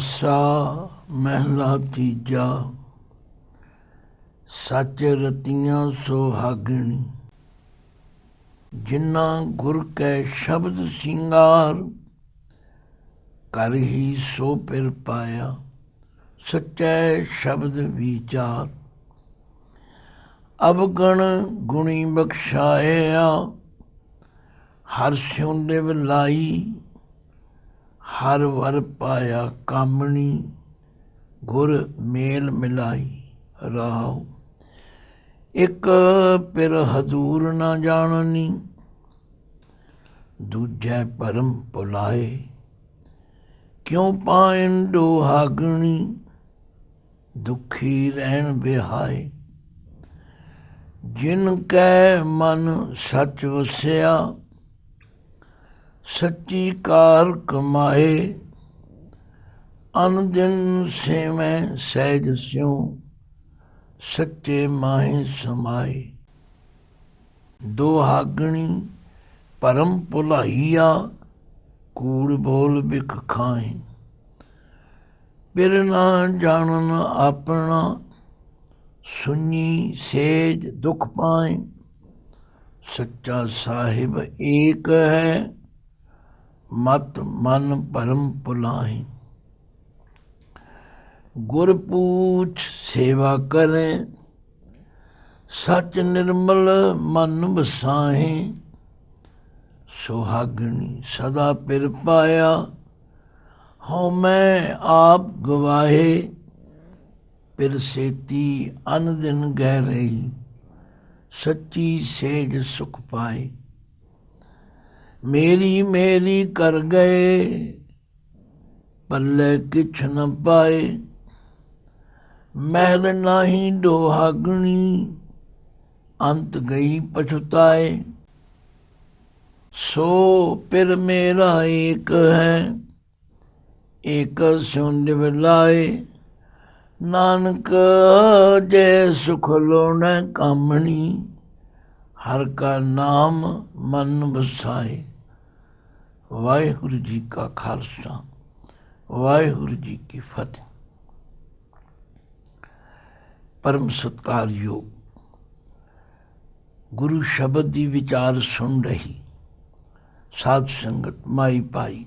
ਆਸਾ ਮਹਿਲਾ ਤੀਜਾ। ਸੱਚ ਰਤੀਆਂ ਸੁਹਾਗਣੀ, ਜਿਨ੍ਹਾਂ ਗੁਰ ਕੈ ਸ਼ਬਦ ਸਿੰਗਾਰ, ਕਰ ਹੀ ਸੋ ਪਿਰ ਪਾਇਆ ਸੱਚੈ ਸ਼ਬਦ ਵਿਚਾਰ। ਅਵਗਣ ਗੁਣੀ ਬਖਸ਼ਾਇਆ, ਹਰ ਸਿਉ ਨਿਵ ਲਾਈ, ਹਰ ਵਰ ਪਾਇਆ ਕਾਮਣੀ, ਗੁਰ ਮੇਲ ਮਿਲਾਈ। ਰਾਉ ਇੱਕ ਪਿਰ ਹਦੂਰ ਨਾ ਜਾਣਨੀ, ਦੂਜੈ ਭਰਮ ਭੁਲਾਏ, ਕਿਉ ਪਾਇਨ ਦੁਹਾਗਣੀ, ਦੁਖੀ ਰਹਿਣ ਬਿਹਾਏ। ਜਿਨ ਕੈ ਮਨ ਸੱਚ ਵਸਿਆ, ਸੱਚੀ ਕਾਰ ਕਮਾਏ, ਅਨ ਦਿਨ ਸੇਵੈ ਸਹਿਜ ਸਿਉ, ਸੱਚੇ ਮਾਹੇ ਸਮਾਏ। ਦੁਹਾਗਣੀ ਭਰਮ ਭੁਲਾਈਆ, ਕੂੜ ਬੋਲ ਬਿਖ ਖਾਏ। ਪਿਰ ਨਾ ਜਾਣਨ ਆਪਣਾ, ਸੁਣੀ ਸੇਜ ਦੁਖ ਪਾਏ। ਸੱਚਾ ਸਾਹਿਬ ਏਕ ਹੈ, ਮਤ ਮਨ ਭਰਮ ਭੁਲਾਏ। ਗੁਰ ਪੂਛ ਸੇਵਾ ਕਰੇ, ਸੱਚ ਨਿਰਮਲ ਮਨ ਵਸਾਹੇ। ਸੁਹਾਗਣੀ ਸਦਾ ਪਿਰ ਪਾਇਆ, ਹਉ ਮੈਂ ਆਪ ਗਵਾਹੇ। ਪਿਰ ਸੇਤੀ ਅਨ ਦਿਨ ਗਹਿ ਰਹੀ, ਸੱਚੀ ਸੇਜ ਸੁਖ ਪਾਏ। ਮੇਰੀ ਮੇਰੀ ਕਰ ਗਏ, ਪੱਲੇ ਕਿਛ ਨ ਪਾਏ। ਮਹਿਲ ਨਾਹੀ ਦੁਹਾਗਣੀ, ਅੰਤ ਗਈ ਪਛੁਤਾਏ। ਸੋ ਪਿਰ ਮੇਰਾ ਏਕ ਹੈ, ਏਕ ਸਿਉ ਨਿਵ ਲਾਏ। ਨਾਨਕ ਜੈ ਸੁਖ ਲੋਣੈ ਕਾਮਣੀ, ਹਰ ਕਾ ਨਾਮ ਮਨ ਵਸਾਏ। ਵਾਹਿਗੁਰੂ ਜੀ ਕਾ ਖਾਲਸਾ, ਵਾਹਿਗੁਰੂ ਜੀ ਕੀ ਫਤਿਹ। ਪਰਮ ਸਤਿਕਾਰਯੋਗ ਗੁਰੂ ਸ਼ਬਦ ਦੀ ਵਿਚਾਰ ਸੁਣ ਰਹੀ ਸਾਧ ਸੰਗਤ, ਮਾਈ ਭਾਈ,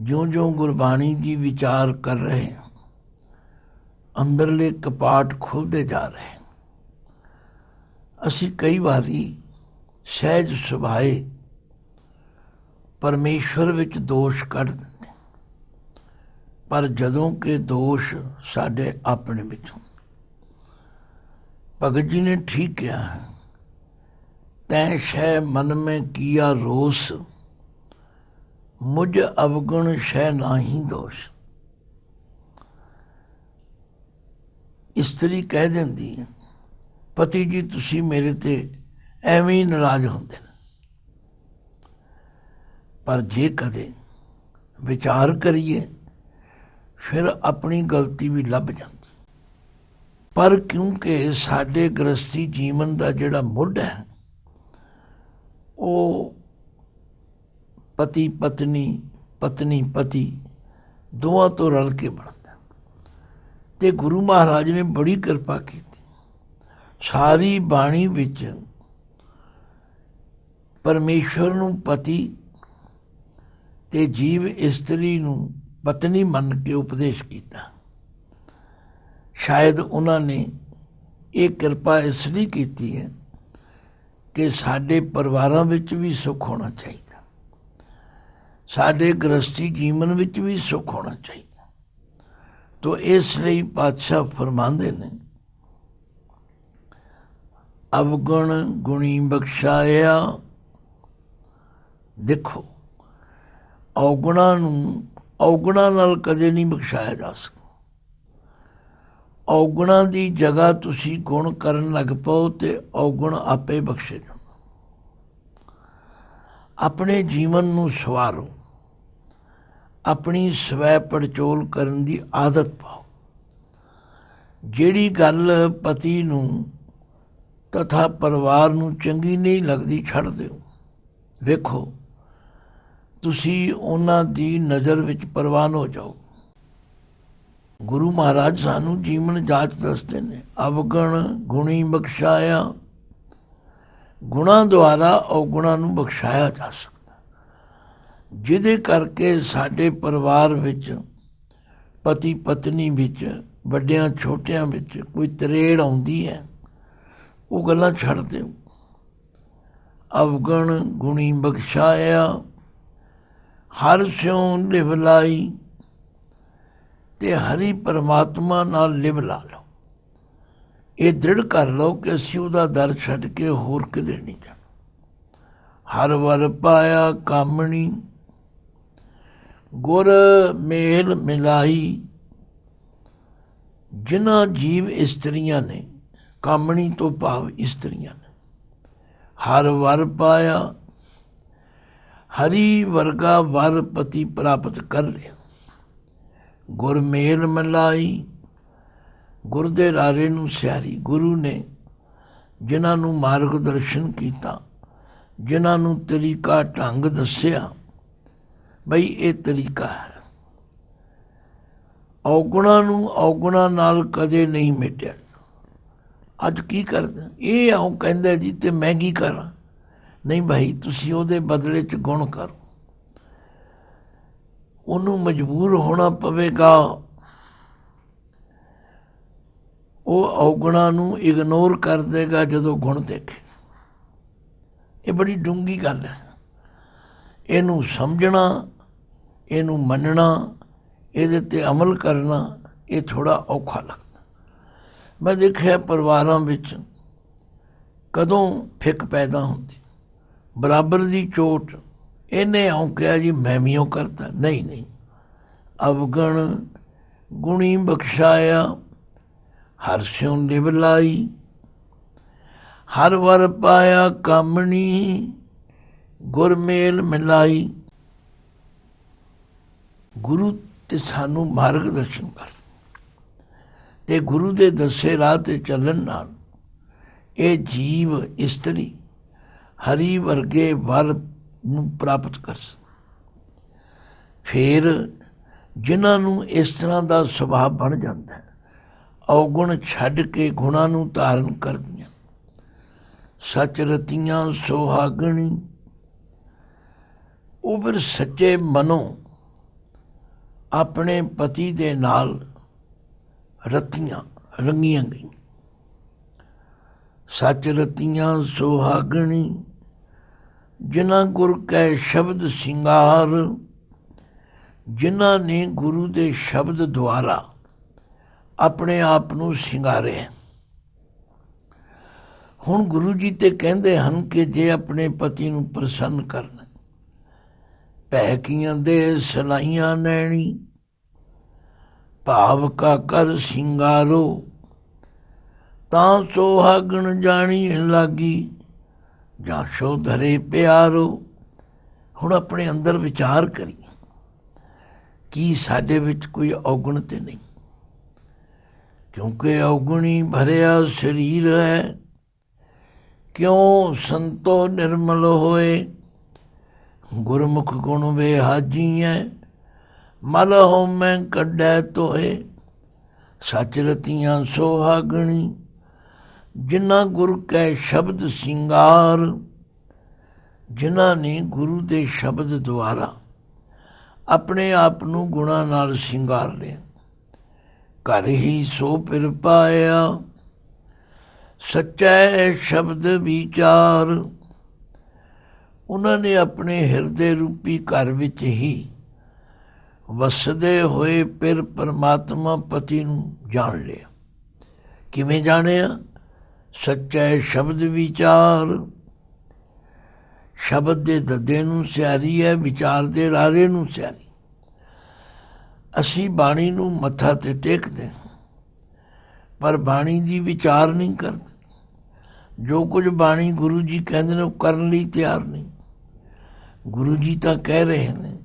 ਜਿਉਂ-ਜਿਉਂ ਗੁਰਬਾਣੀ ਦੀ ਵਿਚਾਰ ਕਰ ਰਹੇ ਹਾਂ, ਅੰਦਰਲੇ ਕਪਾਟ ਖੁੱਲ੍ਹਦੇ ਜਾ ਰਹੇ। ਅਸੀਂ ਕਈ ਵਾਰੀ ਸਹਿਜ ਸੁਭਾਏ ਪਰਮੇਸ਼ਵਰ ਵਿੱਚ ਦੋਸ਼ ਕੱਢ ਦਿੰਦੇ, ਪਰ ਜਦੋਂ ਕਿ ਦੋਸ਼ ਸਾਡੇ ਆਪਣੇ ਵਿੱਚ ਹੁੰਦੇ। ਭਗਤ ਜੀ ਨੇ ਠੀਕ ਕਿਹਾ ਹੈ, ਤੈਂ ਸ਼ੈ ਮਨ ਮੈਂ ਕੀਆ ਰੋਸ, ਮੁਝ ਅਵਗੁਣ ਸ਼ੈ ਨਾਹੀ ਦੋਸ਼। ਇਸਤਰੀ ਕਹਿ ਦਿੰਦੀ ਹੈ, ਪਤੀ ਜੀ ਤੁਸੀਂ ਮੇਰੇ ਤੇ ਐਵੇਂ ਹੀ ਨਾਰਾਜ਼ ਹੁੰਦੇ ਨੇ। ਪਰ ਜੇ ਕਦੇ ਵਿਚਾਰ ਕਰੀਏ, ਫਿਰ ਆਪਣੀ ਗਲਤੀ ਵੀ ਲੱਭ ਜਾਂਦੀ। ਪਰ ਕਿਉਂਕਿ ਸਾਡੇ ਗ੍ਰਸਤੀ ਜੀਵਨ ਦਾ ਜਿਹੜਾ ਮੁੱਢ ਹੈ, ਉਹ ਪਤੀ ਪਤਨੀ, ਪਤਨੀ ਪਤੀ ਦੋਵਾਂ ਤੋਂ ਰਲ ਕੇ ਬਣਦਾ। ਤੇ ਗੁਰੂ ਮਹਾਰਾਜ ਨੇ ਬੜੀ ਕਿਰਪਾ ਕੀਤੀ। ਸਾਰੀ ਬਾਣੀ ਵਿੱਚ ਪਰਮੇਸ਼ਵਰ ਨੂੰ ਪਤੀ ਤੇ ਜੀਵ ਇਸਤਰੀ ਨੂੰ ਪਤਨੀ ਮੰਨ ਕੇ ਉਪਦੇਸ਼ ਕੀਤਾ। ਸ਼ਾਇਦ ਉਹਨਾਂ ਨੇ ਇਹ ਕਿਰਪਾ ਇਸ ਲਈ ਕੀਤੀ ਹੈ ਕਿ ਸਾਡੇ ਪਰਿਵਾਰਾਂ ਵਿੱਚ ਵੀ ਸੁੱਖ ਹੋਣਾ ਚਾਹੀਦਾ, ਸਾਡੇ ਗ੍ਰਸਤੀ ਜੀਵਨ ਵਿੱਚ ਵੀ ਸੁੱਖ ਹੋਣਾ ਚਾਹੀਦਾ। ਤੋ ਇਸ ਲਈ ਪਾਤਸ਼ਾਹ ਫਰਮਾਉਂਦੇ ਨੇ, ਅਵਗੁਣ ਗੁਣੀ ਬਖਸ਼ਾਇਆ। ਦੇਖੋ, ਔਗੁਣਾਂ ਨਾਲ ਕਦੇ ਨਹੀਂ ਬਖਸ਼ਾਇਆ ਜਾ ਸਕਦਾ। ਔਗੁਣਾਂ ਦੀ ਜਗ੍ਹਾ ਤੁਸੀਂ ਗੁਣ ਕਰਨ ਲੱਗ ਪਾਓ ਤੇ ਔਗੁਣ ਆਪੇ ਬਖਸ਼ੇ ਜਾਣ। ਆਪਣੇ ਜੀਵਨ ਨੂੰ ਸਵਾਰੋ, ਆਪਣੀ ਸਵੈ ਪੜਚੋਲ ਕਰਨ ਦੀ ਆਦਤ ਪਾਓ। ਜਿਹੜੀ ਗੱਲ ਪਤੀ ਨੂੰ ਤਥਾ ਪਰਿਵਾਰ ਨੂੰ ਚੰਗੀ ਨਹੀਂ ਲੱਗਦੀ, ਛੱਡ ਦਿਓ। ਵੇਖੋ, ਤੁਸੀਂ ਉਹਨਾਂ ਦੀ ਨਜ਼ਰ ਵਿੱਚ ਪ੍ਰਵਾਨ ਹੋ ਜਾਓ। ਗੁਰੂ ਮਹਾਰਾਜ ਸਾਨੂੰ ਜੀਵਨ ਜਾਚ ਦੱਸਦੇ ਨੇ। ਅਵਗਣ ਗੁਣੀ ਬਖਸ਼ਾਇਆ, ਗੁਣਾਂ ਦੁਆਰਾ ਔਗੁਣਾਂ ਨੂੰ ਬਖਸ਼ਾਇਆ ਜਾ ਸਕਦਾ, ਜਿਹਦੇ ਕਰਕੇ ਸਾਡੇ ਪਰਿਵਾਰ ਵਿੱਚ, ਪਤੀ ਪਤਨੀ ਵਿੱਚ, ਵੱਡਿਆਂ ਛੋਟਿਆਂ ਵਿੱਚ ਕੋਈ ਤਰੇੜ ਆਉਂਦੀ ਹੈ, ਉਹ ਗੱਲਾਂ ਛੱਡ ਦਿਓ। ਅਵਗਣ ਗੁਣੀ ਬਖਸ਼ਾਇਆ, ਹਰ ਸਿਉ ਲਿਵ ਲਾਈ, ਤੇ ਹਰੀ ਪਰਮਾਤਮਾ ਨਾਲ ਲਿਵ ਲਾ ਲਓ। ਇਹ ਦ੍ਰਿੜ ਕਰ ਲਓ ਕਿ ਅਸੀਂ ਉਹਦਾ ਦਰ ਛੱਡ ਕੇ ਹੋਰ ਕਿਤੇ ਨਹੀਂ ਜਾਣਾ। ਹਰ ਵਰ ਪਾਇਆ ਕਾਮਣੀ, ਗੁਰ ਮੇਲ ਮਿਲਾਈ। ਜਿਨ੍ਹਾਂ ਜੀਵ ਇਸਤਰੀਆਂ ਨੇ, ਕਾਮਣੀ ਤੋਂ ਭਾਵ ਇਸਤਰੀਆਂ ਨੇ, ਹਰ ਵਰ ਪਾਇਆ, ਹਰੀ ਵਰਗਾ ਵਰ ਪਤੀ ਪ੍ਰਾਪਤ ਕਰ ਲਿਆ। ਗੁਰ ਮੇਲ ਮਿਲਾਈ, ਗੁਰ ਦੇ ਰਾਰੇ ਨੂੰ ਸਿਆਰੀ। ਗੁਰੂ ਨੇ ਜਿਨ੍ਹਾਂ ਨੂੰ ਮਾਰਗ ਦਰਸ਼ਨ ਕੀਤਾ, ਜਿਨ੍ਹਾਂ ਨੂੰ ਤਰੀਕਾ ਢੰਗ ਦੱਸਿਆ, ਬਈ ਇਹ ਤਰੀਕਾ ਹੈ। ਔਗੁਣਾਂ ਨੂੰ ਔਗੁਣਾਂ ਨਾਲ ਕਦੇ ਨਹੀਂ ਮਿਟਿਆ। ਅੱਜ ਕੀ ਕਰਦੇ ਇਹ ਆਉਂ ਕਹਿੰਦਾ ਜੀ ਤੇ ਮੈਂ ਕੀ ਕਰਾਂ? ਨਹੀਂ ਭਾਈ, ਤੁਸੀਂ ਉਹਦੇ ਬਦਲੇ 'ਚ ਗੁਣ ਕਰੋ। ਉਹਨੂੰ ਮਜਬੂਰ ਹੋਣਾ ਪਵੇਗਾ ਉਹ ਔਗੁਣਾਂ ਨੂੰ ਇਗਨੋਰ ਕਰ ਦੇਗਾ ਜਦੋਂ ਗੁਣ ਦੇਖੇ। ਇਹ ਬੜੀ ਡੂੰਘੀ ਗੱਲ ਹੈ। ਇਹਨੂੰ ਸਮਝਣਾ, ਇਹਨੂੰ ਮੰਨਣਾ, ਇਹਦੇ 'ਤੇ ਅਮਲ ਕਰਨਾ ਇਹ ਥੋੜ੍ਹਾ ਔਖਾ ਲੱਗਦਾ। ਮੈਂ ਦੇਖਿਆ ਪਰਿਵਾਰਾਂ ਵਿੱਚ ਕਦੋਂ ਫਿੱਕ ਪੈਦਾ ਹੁੰਦੀ, ਬਰਾਬਰ ਦੀ ਚੋਟ। ਇਹਨੇ ਆਉਂ ਕਿਹਾ ਜੀ ਮੈਂ ਵੀ ਉਹ ਕਰਦਾ। ਨਹੀਂ ਨਹੀਂ, ਅਵਗਣ ਗੁਣੀ ਬਖਸ਼ਾਇਆ, ਹਰ ਸਿਉ ਲਿਵ ਲਾਈ। ਹਰ ਵਰ ਪਾਇਆ ਕਾਮਣੀ, ਗੁਰ ਮੇਲ ਮਿਲਾਈ। ਗੁਰੂ ਤੇ ਸਾਨੂੰ ਮਾਰਗ ਦਰਸ਼ਨ ਕਰ, ਤੇ ਗੁਰੂ ਦੇ ਦੱਸੇ ਰਾਹ ਤੇ ਚੱਲਣ ਨਾਲ ਇਹ ਜੀਵ ਇਸਤਰੀ ਹਰੀ ਵਰਗੇ ਵਰ ਨੂੰ ਪ੍ਰਾਪਤ ਕਰ ਫਿਰ ਜਿਨ੍ਹਾਂ ਨੂੰ ਇਸ ਤਰ੍ਹਾਂ ਦਾ ਸੁਭਾਅ ਬਣ ਜਾਂਦਾ ਹੈ, ਔਗੁਣ ਛੱਡ ਕੇ ਗੁਣਾਂ ਨੂੰ ਧਾਰਨ ਕਰਦੀਆਂ। ਸੱਚ ਰਤੀਆਂ ਸੁਹਾਗਣੀ, ਉਹ ਫਿਰ ਸੱਚੇ ਮਨੋਂ ਆਪਣੇ ਪਤੀ ਦੇ ਨਾਲ ਰਤੀਆਂ ਰੰਗੀਆਂ ਗਈਆਂ। ਸੱਚ ਰਤੀਆਂ ਸੁਹਾਗਣੀ, ਜਿਨ੍ਹਾਂ ਗੁਰ ਕੈ ਸ਼ਬਦ ਸਿੰਗਾਰ। ਜਿਨ੍ਹਾਂ ਨੇ ਗੁਰੂ ਦੇ ਸ਼ਬਦ ਦੁਆਰਾ ਆਪਣੇ ਆਪ ਨੂੰ ਸਿੰਗਾਰਿਆ। ਹੁਣ ਗੁਰੂ ਜੀ ਤੇ ਕਹਿੰਦੇ ਹਨ ਕਿ ਜੇ ਆਪਣੇ ਪਤੀ ਨੂੰ ਪ੍ਰਸੰਨ ਕਰਨਾ, ਭੈਕੀਆਂ ਦੇ ਸਲਾਈਆਂ ਨੈਣੀ, ਭਾਵ ਕਾ ਕਰ ਸਿੰਗਾਰੋ, ਤਾਂ ਸੁਹਾਗਣ ਜਾਣੀ ਲਾਗੀ, ਜਾਂ ਸੋ ਧਰੇ ਪਿਆਰੋ। ਹੁਣ ਆਪਣੇ ਅੰਦਰ ਵਿਚਾਰ ਕਰੀਏ ਕੀ ਸਾਡੇ ਵਿੱਚ ਕੋਈ ਔਗੁਣ ਤੇ ਨਹੀਂ, ਕਿਉਂਕਿ ਔਗੁਣੀ ਭਰਿਆ ਸਰੀਰ ਹੈ। ਕਿਉਂ ਸੰਤੋ ਨਿਰਮਲ ਹੋਏ, ਗੁਰਮੁਖ ਗੁਣ ਵੇ ਹਾਜੀਐ, ਮਲ ਹੋ ਮੈਂ ਕੱਢੈ ਤੋਏ। ਸੱਚ ਰਤੀਆਂ ਸੁਹਾਗਣੀ, ਜਿਨ੍ਹਾਂ ਗੁਰ ਕੈ ਸ਼ਬਦ ਸਿੰਗਾਰ। ਜਿਨ੍ਹਾਂ ਨੇ ਗੁਰੂ ਦੇ ਸ਼ਬਦ ਦੁਆਰਾ ਆਪਣੇ ਆਪ ਨੂੰ ਗੁਣਾਂ ਨਾਲ ਸਿੰਗਾਰ ਲਿਆ। ਘਰ ਹੀ ਸੋ ਫਿਰ ਪਾਇਆ, ਸੱਚਾ ਸ਼ਬਦ ਵਿਚਾਰ। ਉਹਨਾਂ ਨੇ ਆਪਣੇ ਹਿਰਦੇ ਰੂਪੀ ਘਰ ਵਿੱਚ ਹੀ ਵਸਦੇ ਹੋਏ ਫਿਰ ਪਰਮਾਤਮਾ ਪਤੀ ਨੂੰ ਜਾਣ ਲਿਆ। ਕਿਵੇਂ ਜਾਣਿਆ? ਸੱਚਾ ਸ਼ਬਦ ਵਿਚਾਰ। ਸ਼ਬਦ ਦੇ ਦੱਦੇ ਨੂੰ ਸਿਆਰੀ ਹੈ, ਵਿਚਾਰ ਦੇ ਰਾਰੇ ਨੂੰ ਸਿਆਰੀ। ਅਸੀਂ ਬਾਣੀ ਨੂੰ ਮੱਥਾ ਤੇ ਟੇਕਦੇ, ਪਰ ਬਾਣੀ ਦੀ ਵਿਚਾਰ ਨਹੀਂ ਕਰਦੇ। ਜੋ ਕੁਝ ਬਾਣੀ ਗੁਰੂ ਜੀ ਕਹਿੰਦੇ ਨੇ ਉਹ ਕਰਨ ਲਈ ਤਿਆਰ ਨਹੀਂ। ਗੁਰੂ ਜੀ ਤਾਂ ਕਹਿ ਰਹੇ ਨੇ,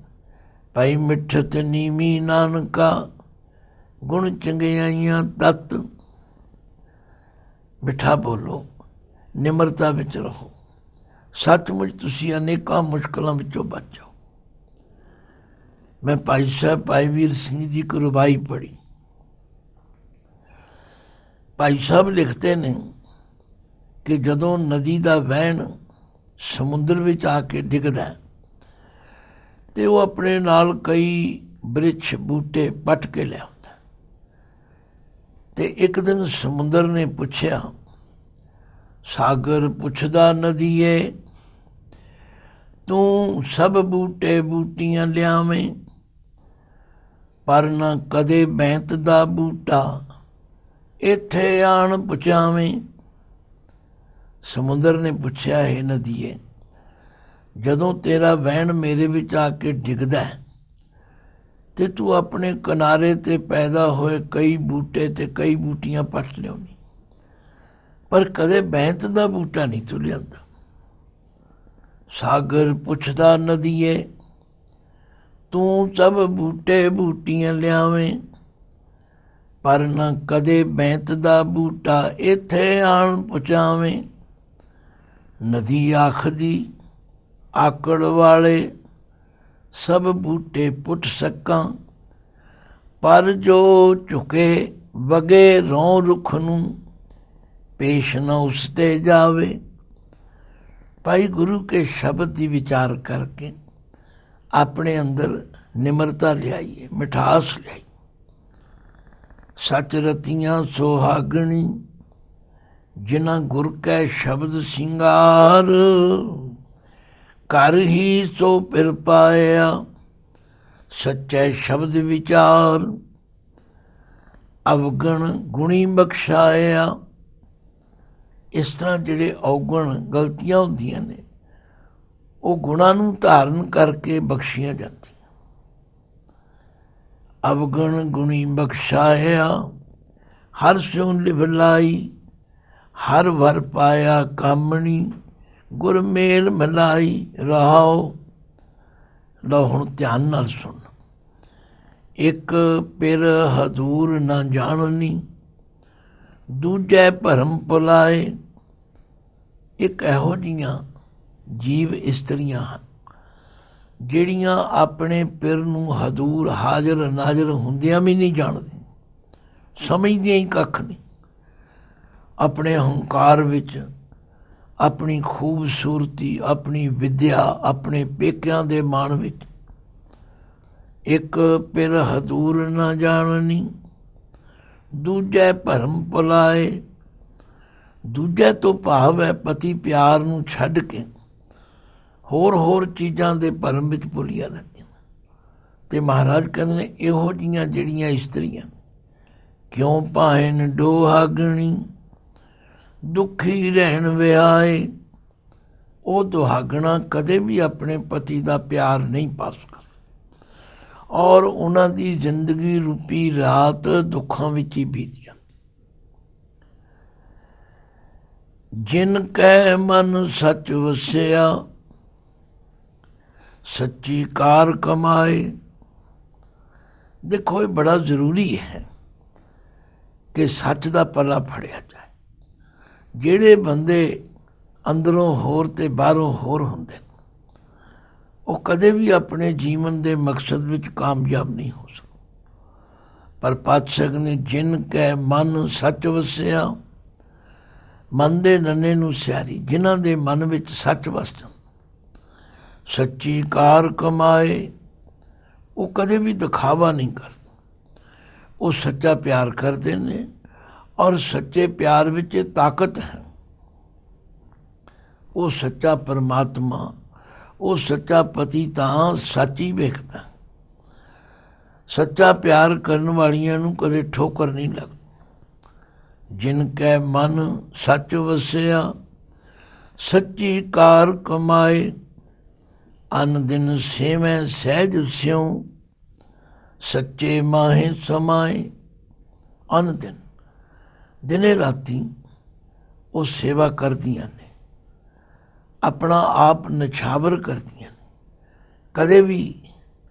ਭਾਈ ਮਿੱਠਤ ਨੀਵੀਂ ਨਾਨਕਾ, ਗੁਣ ਚੰਗਿਆਈਆਂ ਤਤ। ਮਿੱਠਾ ਬੋਲੋ, ਨਿਮਰਤਾ ਵਿੱਚ ਰਹੋ, ਸੱਚਮੁੱਚ ਤੁਸੀਂ ਅਨੇਕਾਂ ਮੁਸ਼ਕਲਾਂ ਵਿੱਚੋਂ ਬਚ ਜਾਓ। ਮੈਂ ਭਾਈ ਸਾਹਿਬ ਭਾਈ ਵੀਰ ਸਿੰਘ ਜੀ ਦੀ ਰਬਾਈ ਪੜ੍ਹੀ, ਭਾਈ ਸਾਹਿਬ ਲਿਖਦੇ ਨੇ ਕਿ ਜਦੋਂ ਨਦੀ ਦਾ ਵਹਿਣ ਸਮੁੰਦਰ ਵਿੱਚ ਆ ਕੇ ਡਿੱਗਦਾ ਤੇ ਉਹ ਆਪਣੇ ਨਾਲ ਕਈ ਬ੍ਰਿਛ ਬੂਟੇ ਪੱਟ ਕੇ ਲਿਆਉਂਦਾ। ਤੇ ਇੱਕ ਦਿਨ ਸਮੁੰਦਰ ਨੇ ਪੁੱਛਿਆ, ਸਾਗਰ ਪੁੱਛਦਾ ਨਦੀਏ, ਤੂੰ ਸਭ ਬੂਟੇ ਬੂਟੀਆਂ ਲਿਆਵੇਂ, ਪਰ ਨਾ ਕਦੇ ਬੈਂਤ ਦਾ ਬੂਟਾ ਇੱਥੇ ਆਣ ਪਹੁੰਚਾਵੇਂ। ਸਮੁੰਦਰ ਨੇ ਪੁੱਛਿਆ, ਹੈ ਨਦੀਏ, ਜਦੋਂ ਤੇਰਾ ਵਹਿਣ ਮੇਰੇ ਵਿੱਚ ਆ ਕੇ ਡਿੱਗਦਾ ਤੇ ਤੂੰ ਆਪਣੇ ਕਿਨਾਰੇ ਤੇ ਪੈਦਾ ਹੋਏ ਕਈ ਬੂਟੇ ਤੇ ਕਈ ਬੂਟੀਆਂ ਪੱਟ ਲਿਆਉਣੀ, ਪਰ ਕਦੇ ਬੈਂਤ ਦਾ ਬੂਟਾ ਨਹੀਂ ਤੂੰ ਲਿਆਂਦਾ। ਸਾਗਰ ਪੁੱਛਦਾ ਨਦੀਏ, ਤੂੰ ਸਭ ਬੂਟੇ ਬੂਟੀਆਂ ਲਿਆਵੇਂ, ਪਰ ਨਾ ਕਦੇ ਬੈਂਤ ਦਾ ਬੂਟਾ ਇੱਥੇ ਆਣ ਪਹੁੰਚਾਵੇਂ। ਨਦੀ ਆਖਦੀ, ਆਕੜ ਵਾਲੇ ਸਭ ਬੂਟੇ ਪੁੱਟ ਸਕਾਂ, ਪਰ ਜੋ ਝੁਕੇ ਵਗੇ ਰੌਂ ਰੁੱਖ ਨੂੰ, ਪੇਸ਼ ਨਾ ਉਸ ਤੇ ਜਾਵੇ। ਭਾਈ ਗੁਰੂ ਕੇ ਸ਼ਬਦ ਦੀ ਵਿਚਾਰ ਕਰਕੇ ਆਪਣੇ ਅੰਦਰ ਨਿਮਰਤਾ ਲਿਆਈਏ, ਮਿਠਾਸ ਲਿਆਈ। ਸੱਚ ਰਤੀਆਂ ਸੁਹਾਗਣੀ, ਜਿਨ੍ਹਾਂ ਗੁਰ ਕੈ ਸ਼ਬਦ ਸਿੰਗਾਰ, ਘਰ ਹੀ ਸੋ ਫਿਰ ਪਾਇਆ ਸੱਚੇ ਸ਼ਬਦ ਵਿਚਾਰ। ਅਵਗਣ ਗੁਣੀ ਬਖਸ਼ਾਇਆ। ਇਸ ਤਰ੍ਹਾਂ ਜਿਹੜੇ ਔਗਣ ਗਲਤੀਆਂ ਹੁੰਦੀਆਂ ਨੇ ਉਹ ਗੁਣਾਂ ਨੂੰ ਧਾਰਨ ਕਰਕੇ ਬਖਸ਼ੀਆਂ ਜਾਂਦੀਆਂ। ਅਵਗਣ ਗੁਣੀ ਬਖਸ਼ਾਇਆ, ਹਰ ਸਿਉ ਲਿਵ ਲਾਈ, ਹਰ ਵਰ ਪਾਇਆ ਕਾਮਣੀ, ਗੁਰ ਮੇਲ ਮਿਲਾਈ ਰਹਾਓ। ਲਓ ਹੁਣ ਧਿਆਨ ਨਾਲ ਸੁਣ। ਇੱਕ ਪਿਰ ਹਦੂਰ ਨਾ ਜਾਣਨੀ, ਦੂਜੇ ਭਰਮ ਭੁਲਾਏ। ਇੱਕ ਇਹੋ ਜਿਹੀਆਂ ਜੀਵ ਇਸਤਰੀਆਂ ਹਨ ਜਿਹੜੀਆਂ ਆਪਣੇ ਪਿਰ ਨੂੰ ਹਦੂਰ ਹਾਜ਼ਰ ਨਾਜ਼ਰ ਹੁੰਦਿਆਂ ਵੀ ਨਹੀਂ ਜਾਣਦੀਆਂ, ਸਮਝਦੀਆਂ ਹੀ ਕੱਖ ਨਹੀਂ। ਆਪਣੇ ਹੰਕਾਰ ਵਿੱਚ, ਆਪਣੀ ਖੂਬਸੂਰਤੀ, ਆਪਣੀ ਵਿੱਦਿਆ, ਆਪਣੇ ਪੇਕਿਆਂ ਦੇ ਮਾਣ ਵਿੱਚ ਇੱਕ ਪਿਰ ਹਦੂਰ ਨਾ ਜਾਣਨੀ, ਦੂਜੇ ਭਰਮ ਭੁਲਾਏ। ਦੂਜੇ ਤੋਂ ਭਾਵ ਹੈ ਪਤੀ ਪਿਆਰ ਨੂੰ ਛੱਡ ਕੇ ਹੋਰ ਚੀਜ਼ਾਂ ਦੇ ਭਰਮ ਵਿੱਚ ਭੁੱਲੀਆਂ ਰਹਿੰਦੀਆਂ। ਤੇ ਮਹਾਰਾਜ ਕਹਿੰਦੇ ਨੇ ਇਹੋ ਜਿਹੀਆਂ ਜਿਹੜੀਆਂ ਇਸਤਰੀਆਂ ਕਿਉਂ ਭਾਇਨ ਡੋਹਾਗਣੀ, ਦੁਖੀ ਰਹਿਣ ਵਿਆਏ। ਉਹ ਦੁਹਾਗਣਾ ਕਦੇ ਵੀ ਆਪਣੇ ਪਤੀ ਦਾ ਪਿਆਰ ਨਹੀਂ ਪਾ ਸਕਦੇ ਔਰ ਉਹਨਾਂ ਦੀ ਜ਼ਿੰਦਗੀ ਰੂਪੀ ਰਾਤ ਦੁੱਖਾਂ ਵਿੱਚ ਹੀ ਬੀਤ ਜਾਂਦੀ। ਜਿਨ ਕੈ ਮਨ ਸੱਚ ਵਸਿਆ, ਸੱਚੀ ਕਾਰ ਕਮਾਏ। ਦੇਖੋ ਇਹ ਬੜਾ ਜ਼ਰੂਰੀ ਹੈ ਕਿ ਸੱਚ ਦਾ ਪੱਲਾ ਫੜਿਆ ਜਾਏ। ਜਿਹੜੇ ਬੰਦੇ ਅੰਦਰੋਂ ਹੋਰ ਤੇ ਬਾਹਰੋਂ ਹੋਰ ਹੁੰਦੇ ਨੇ ਉਹ ਕਦੇ ਵੀ ਆਪਣੇ ਜੀਵਨ ਦੇ ਮਕਸਦ ਵਿੱਚ ਕਾਮਯਾਬ ਨਹੀਂ ਹੋ ਸਕਦੇ। ਪਰ ਪਾਤਸ਼ਾਹ ਨੇ ਜਿਨ ਕੈ ਮਨ ਸੱਚ ਵਸਿਆ, ਮਨ ਦੇ ਨੰਨੇ ਨੂੰ ਸਿਆਰੀ, ਜਿਨ੍ਹਾਂ ਦੇ ਮਨ ਵਿੱਚ ਸੱਚ ਵਸ ਜਾਂਦਾ, ਸੱਚੀ ਕਾਰ ਕਮਾਏ। ਉਹ ਕਦੇ ਵੀ ਦਿਖਾਵਾ ਨਹੀਂ ਕਰਦੇ, ਉਹ ਸੱਚਾ ਪਿਆਰ ਕਰਦੇ ਨੇ ਔਰ ਸੱਚੇ ਪਿਆਰ ਵਿੱਚ ਤਾਕਤ ਹੈ। ਉਹ ਸੱਚਾ ਪਰਮਾਤਮਾ, ਉਹ ਸੱਚਾ ਪਤੀ ਤਾਂ ਸੱਚ ਹੀ ਵੇਖਦਾ। ਸੱਚਾ ਪਿਆਰ ਕਰਨ ਵਾਲੀਆਂ ਨੂੰ ਕਦੇ ਠੋਕਰ ਨਹੀਂ ਲੱਗਦੀ। ਜਿਨ ਕੈ ਮਨ ਸੱਚ ਵਸਿਆ, ਸੱਚੀ ਕਾਰ ਕਮਾਏ। ਅਨ ਦਿਨ ਸੇਵੈ ਸਹਿਜ ਸਿਉ, ਸੱਚੇ ਮਾਹੇ ਸਮਾਏ। ਅਨ ਦਿਨ, ਦਿਨੇ ਰਾਤੀ ਉਹ ਸੇਵਾ ਕਰਦੀਆਂ ਨੇ, ਆਪਣਾ ਆਪ ਨਿਛਾਵਰ ਕਰਦੀਆਂ ਨੇ, ਕਦੇ ਵੀ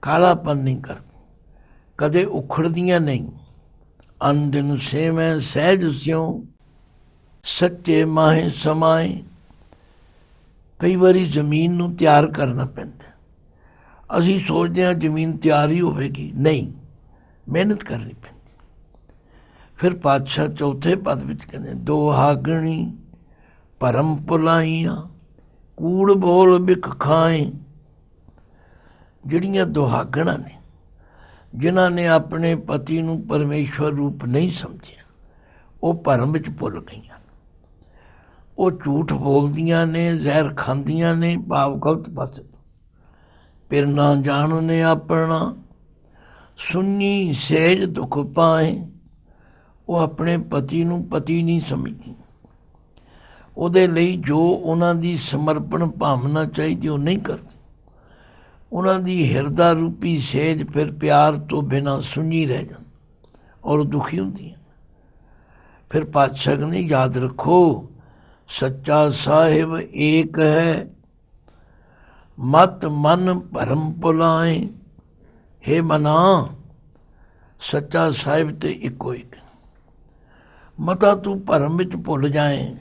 ਕਾਲਾਪਨ ਨਹੀਂ ਕਰਦੀਆਂ, ਕਦੇ ਉਖੜਦੀਆਂ ਨਹੀਂ। ਅਨ ਦਿਨ ਸੇਵੈ ਸਹਿਜ ਸਿਉ, ਸੱਚੇ ਮਾਹੇ ਸਮਾਏ। ਕਈ ਵਾਰੀ ਜ਼ਮੀਨ ਨੂੰ ਤਿਆਰ ਕਰਨਾ ਪੈਂਦਾ। ਅਸੀਂ ਸੋਚਦੇ ਹਾਂ ਜ਼ਮੀਨ ਤਿਆਰ ਹੀ ਹੋਵੇਗੀ, ਨਹੀਂ, ਮਿਹਨਤ ਕਰਨੀ ਪੈਂਦੀ। ਫਿਰ ਪਾਤਸ਼ਾਹ ਚੌਥੇ ਪਦ ਵਿੱਚ ਕਹਿੰਦੇ, ਦੁਹਾਗਣੀ ਭਰਮ ਭੁਲਾਈਆਂ ਕੂੜ ਬੋਲ ਬਿਖ ਖਾਏ। ਜਿਹੜੀਆਂ ਦੁਹਾਗਣਾਂ ਨੇ, ਜਿਨ੍ਹਾਂ ਨੇ ਆਪਣੇ ਪਤੀ ਨੂੰ ਪਰਮੇਸ਼ਵਰ ਰੂਪ ਨਹੀਂ ਸਮਝਿਆ, ਉਹ ਭਰਮ ਵਿੱਚ ਭੁੱਲ ਗਈਆਂ। ਉਹ ਝੂਠ ਬੋਲਦੀਆਂ ਨੇ, ਜ਼ਹਿਰ ਖਾਂਦੀਆਂ ਨੇ, ਭਾਵ ਗਲਤ ਪਾਸੇ। ਫਿਰ ਨਾ ਜਾਣ ਨੇ ਆਪਣਾ ਸੁਣੀ ਸਹਿਜ ਦੁੱਖ ਪਾਏ। ਉਹ ਆਪਣੇ ਪਤੀ ਨੂੰ ਪਤੀ ਨਹੀਂ ਸਮਝਦੀ। ਉਹਦੇ ਲਈ ਜੋ ਉਹਨਾਂ ਦੀ ਸਮਰਪਣ ਭਾਵਨਾ ਚਾਹੀਦੀ ਉਹ ਨਹੀਂ ਕਰਦੀ। ਉਹਨਾਂ ਦੀ ਹਿਰਦਾ ਰੂਪੀ ਸਹਿਜ ਫਿਰ ਪਿਆਰ ਤੋਂ ਬਿਨਾਂ ਸੁਣੀ ਰਹਿ ਜਾਂਦੀ ਔਰ ਦੁਖੀ ਹੁੰਦੀਆਂ। ਫਿਰ ਪਾਤਸ਼ਾਹ ਕਹਿੰਦੇ, ਯਾਦ ਰੱਖੋ ਸੱਚਾ ਸਾਹਿਬ ਏਕ ਹੈ, ਮਤ ਮਨ ਭਰਮ ਭੁਲਾਏ। ਹੇ ਮਨਾ, ਸੱਚਾ ਸਾਹਿਬ ਤੇ ਇੱਕੋ ਇੱਕ। ਮਤਾ ਤੂੰ ਭਰਮ ਵਿੱਚ ਭੁੱਲ ਜਾਏ,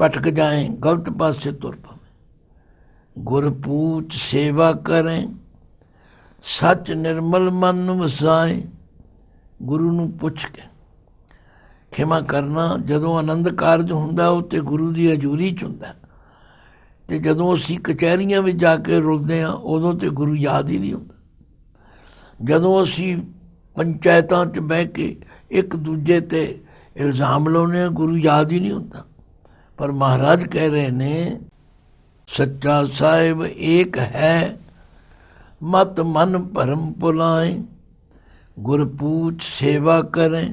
ਭਟਕ ਜਾਏ, ਗਲਤ ਪਾਸੇ ਤੁਰ ਪਵੇਂ। ਗੁਰ ਪੂਛ ਸੇਵਾ ਕਰੇ, ਸੱਚ ਨਿਰਮਲ ਮਨ ਵਸਾਏ। ਗੁਰੂ ਨੂੰ ਪੁੱਛ ਕੇ ਖਿਮਾ ਕਰਨਾ। ਜਦੋਂ ਆਨੰਦ ਕਾਰਜ ਹੁੰਦਾ ਉਹ ਤੇ ਗੁਰੂ ਦੀ ਹਜ਼ੂਰੀ 'ਚ ਹੁੰਦਾ, ਅਤੇ ਜਦੋਂ ਅਸੀਂ ਕਚਹਿਰੀਆਂ ਵਿੱਚ ਜਾ ਕੇ ਰੁਲਦੇ ਹਾਂ ਉਦੋਂ ਤੇ ਗੁਰੂ ਯਾਦ ਹੀ ਨਹੀਂ ਹੁੰਦਾ। ਜਦੋਂ ਅਸੀਂ ਪੰਚਾਇਤਾਂ 'ਚ ਬਹਿ ਕੇ ਇੱਕ ਦੂਜੇ 'ਤੇ ਇਲਜ਼ਾਮ ਲਾਉਂਦੇ ਹਾਂ, ਗੁਰੂ ਯਾਦ ਹੀ ਨਹੀਂ ਹੁੰਦਾ। ਪਰ ਮਹਾਰਾਜ ਕਹਿ ਰਹੇ ਨੇ, ਸੱਚਾ ਸਾਹਿਬ ਏਕ ਹੈ, ਮਤ ਮਨ ਭਰਮ ਭੁਲਾਏ। ਗੁਰ ਪੂਛ ਸੇਵਾ ਕਰੇ,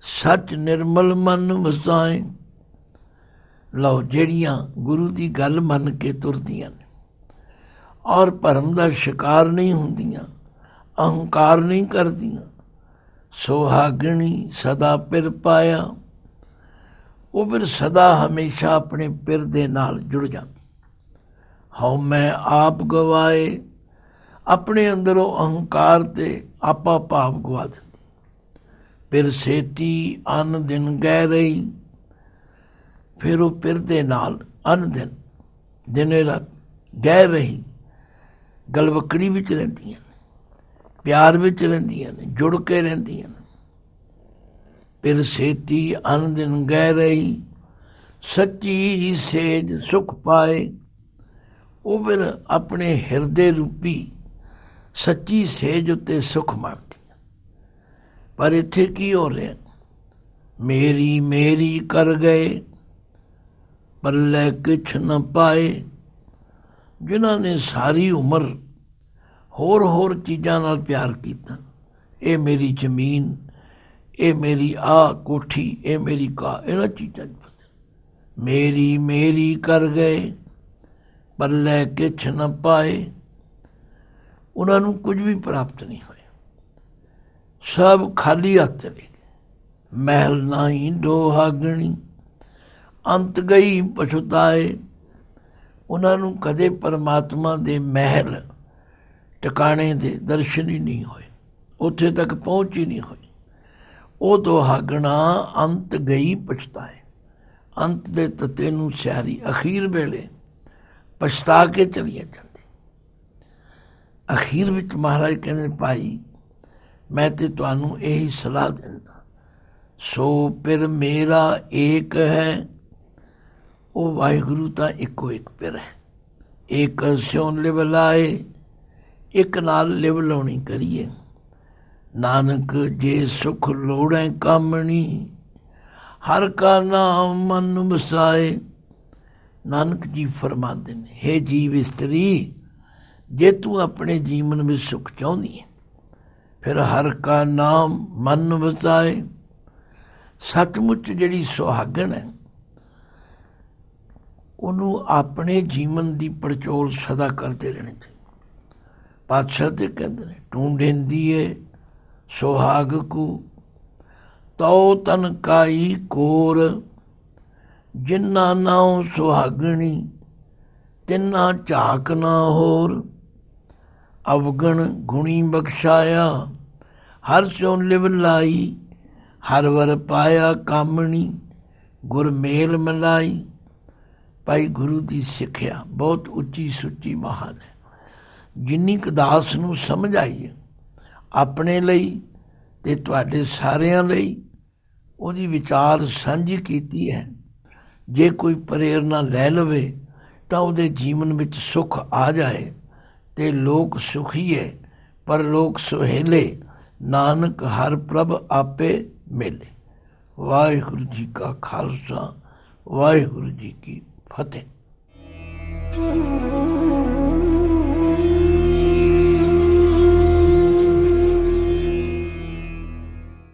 ਸੱਚ ਨਿਰਮਲ ਮਨ ਵਸਾਏ। ਲਓ, ਜਿਹੜੀਆਂ ਗੁਰੂ ਦੀ ਗੱਲ ਮੰਨ ਕੇ ਤੁਰਦੀਆਂ ਨੇ ਔਰ ਭਰਮ ਦਾ ਸ਼ਿਕਾਰ ਨਹੀਂ ਹੁੰਦੀਆਂ, ਅਹੰਕਾਰ ਨਹੀਂ ਕਰਦੀਆਂ, ਸੁਹਾਗਣੀ ਸਦਾ ਪਿਰ ਪਾਇਆ। ਉਹ ਫਿਰ ਸਦਾ ਹਮੇਸ਼ਾ ਆਪਣੇ ਪਿਰ ਦੇ ਨਾਲ ਜੁੜ ਜਾਂਦੀ। ਹਉ ਮੈਂ ਆਪ ਗਵਾਏ, ਆਪਣੇ ਅੰਦਰੋਂ ਅਹੰਕਾਰ ਤੇ ਆਪਾ ਭਾਵ ਗਵਾ ਦਿੰਦੀ। ਫਿਰ ਸੇਤੀ ਅਨ ਦਿਨ ਗਹਿ ਰਹੀ। ਫਿਰ ਉਹ ਪਿਰ ਦੇ ਨਾਲ ਅਨ ਦਿਨ, ਦਿਨੇ ਰਾਤ ਗਹਿ ਰਹੀ, ਗਲਵਕੜੀ ਵਿੱਚ ਰਹਿੰਦੀਆਂ ਨੇ, ਪਿਆਰ ਵਿੱਚ ਰਹਿੰਦੀਆਂ ਨੇ, ਜੁੜ ਕੇ ਰਹਿੰਦੀਆਂ ਨੇ। ਫਿਰ ਸੇਤੀ ਅਨ ਦਿਨ ਗਹਿ ਰਹੀ, ਸੱਚੀ ਸੇਜ ਸੁਖ ਪਾਏ। ਉਹ ਫਿਰ ਆਪਣੇ ਹਿਰਦੇ ਰੂਪੀ ਸੱਚੀ ਸੇਜ ਉੱਤੇ ਸੁਖ ਮੰਨਦੀ। ਪਰ ਇੱਥੇ ਕੀ ਹੋ ਰਿਹਾ? ਮੇਰੀ ਮੇਰੀ ਕਰ ਗਏ, ਪੱਲੇ ਕੁਛ ਨਾ ਪਾਏ। ਜਿਨ੍ਹਾਂ ਨੇ ਸਾਰੀ ਉਮਰ ਹੋਰ ਚੀਜ਼ਾਂ ਨਾਲ ਪਿਆਰ ਕੀਤਾ, ਇਹ ਮੇਰੀ ਜ਼ਮੀਨ, ਇਹ ਮੇਰੀ ਆਹ ਕੋਠੀ, ਇਹ ਮੇਰੀ ਕਾਰ, ਇਹਨਾਂ ਚੀਜ਼ਾਂ 'ਚ ਮੇਰੀ ਮੇਰੀ ਕਰ ਗਏ, ਪੱਲੇ ਕੁਛ ਨਾ ਪਾਏ। ਉਹਨਾਂ ਨੂੰ ਕੁਝ ਵੀ ਪ੍ਰਾਪਤ ਨਹੀਂ ਹੋਇਆ, ਸਭ ਖਾਲੀ ਹੱਥ ਚਲੇ ਗਏ। ਮਹਿਲ ਨਹੀਂ ਦੁਹਾਗਣੀ, ਅੰਤ ਗਈ ਪਛਤਾਏ। ਉਹਨਾਂ ਨੂੰ ਕਦੇ ਪਰਮਾਤਮਾ ਦੇ ਮਹਿਲ ਟਿਕਾਣੇ ਦੇ ਦਰਸ਼ਨ ਹੀ ਨਹੀਂ ਹੋਏ, ਉੱਥੇ ਤੱਕ ਪਹੁੰਚ ਹੀ ਨਹੀਂ ਹੋਈ। ਉਹ ਦੁਹਾਗਣਾ ਅੰਤ ਗਈ ਪਛਤਾਏ। ਅੰਤ ਦੇ ਤੱਤੇ ਨੂੰ ਸਿਆਰੀ, ਅਖੀਰ ਵੇਲੇ ਪਛਤਾ ਕੇ ਚਲੀਆਂ ਜਾਂਦੀ। ਅਖੀਰ ਵਿੱਚ ਮਹਾਰਾਜ ਕਹਿੰਦੇ, ਭਾਈ ਮੈਂ ਤੇ ਤੁਹਾਨੂੰ ਇਹੀ ਸਲਾਹ ਦਿੰਦਾ, ਸੋ ਪਿਰ ਮੇਰਾ ਏਕ ਹੈ। ਉਹ ਵਾਹਿਗੁਰੂ ਤਾਂ ਇੱਕੋ ਇੱਕ ਪਿਰ ਹੈ। ਇੱਕ ਸਿਉਂ ਲਿਵ ਲਾਏ, ਇੱਕ ਨਾਲ ਲਿਵ ਲਾਉਣੀ ਕਰੀਏ। ਨਾਨਕ ਜੇ ਸੁਖ ਲੋੜੈ ਕਾਮਣੀ, ਹਰ ਕਾ ਨਾਮ ਮਨ ਵਸਾਏ। ਨਾਨਕ ਜੀ ਫਰਮਾਉਂਦੇ ਨੇ, ਹੇ ਜੀਵ ਇਸਤਰੀ, ਜੇ ਤੂੰ ਆਪਣੇ ਜੀਵਨ ਵਿੱਚ ਸੁਖ ਚਾਹੁੰਦੀ ਹੈ, ਫਿਰ ਹਰ ਕਾ ਨਾਮ ਮਨ ਵਸਾਏ। ਸੱਚਮੁੱਚ ਜਿਹੜੀ ਸੁਹਾਗਣ ਹੈ, ਉਹਨੂੰ ਆਪਣੇ ਜੀਵਨ ਦੀ ਪੜਚੋਲ ਸਦਾ ਕਰਦੇ ਰਹਿਣੇ ਚਾਹੀਦੇ। ਪਾਤਸ਼ਾਹ ਤੇ ਕਹਿੰਦੇ ਨੇ, ਢੂੰਢੇਂਦੀ ਏ ਸੁਹਾਗ ਕੂ, ਤਉ ਤਨ ਕਾਈ ਕੋਰ। ਜਿੰਨਾ ਨਾਉ ਸੁਹਾਗਣੀ, ਤਿੰਨਾ ਝਾਕ ਨਾ ਹੋਰ। ਅਵਗਣ ਗੁਣੀ ਬਖਸ਼ਾਇਆ, ਹਰ ਸਿਉ ਲਿਵ ਲਾਈ। ਹਰ ਵਰ ਪਾਇਆ ਕਾਮਣੀ, ਗੁਰ ਮੇਲ ਮਿਲਾਈ। ਭਾਈ ਗੁਰੂ ਦੀ ਸਿੱਖਿਆ ਬਹੁਤ ਉੱਚੀ ਸੁੱਚੀ ਮਹਾਨ ਹੈ। ਜਿੰਨੀ ਕੁ ਦਾਸ ਨੂੰ ਸਮਝ ਆਈ ਹੈ, ਆਪਣੇ ਲਈ ਤੇ ਤੁਹਾਡੇ ਸਾਰਿਆਂ ਲਈ, ਉਹਦੀ ਵਿਚਾਰ ਸਾਂਝੀ ਕੀਤੀ ਹੈ। ਜੇ ਕੋਈ ਪ੍ਰੇਰਨਾ ਲੈ ਲਵੇ ਤਾਂ ਉਹਦੇ ਜੀਵਨ ਵਿੱਚ ਸੁੱਖ ਆ ਜਾਏ ਤੇ ਲੋਕ ਸੁਖੀਏ ਪਰ ਲੋਕ ਸੁਹੇਲੇ, ਨਾਨਕ ਹਰ ਪ੍ਰਭ ਆਪੇ ਮੇਲੇ। ਵਾਹਿਗੁਰੂ ਜੀ ਕਾ ਖਾਲਸਾ, ਵਾਹਿਗੁਰੂ ਜੀ ਕੀ ਫਤਿਹ।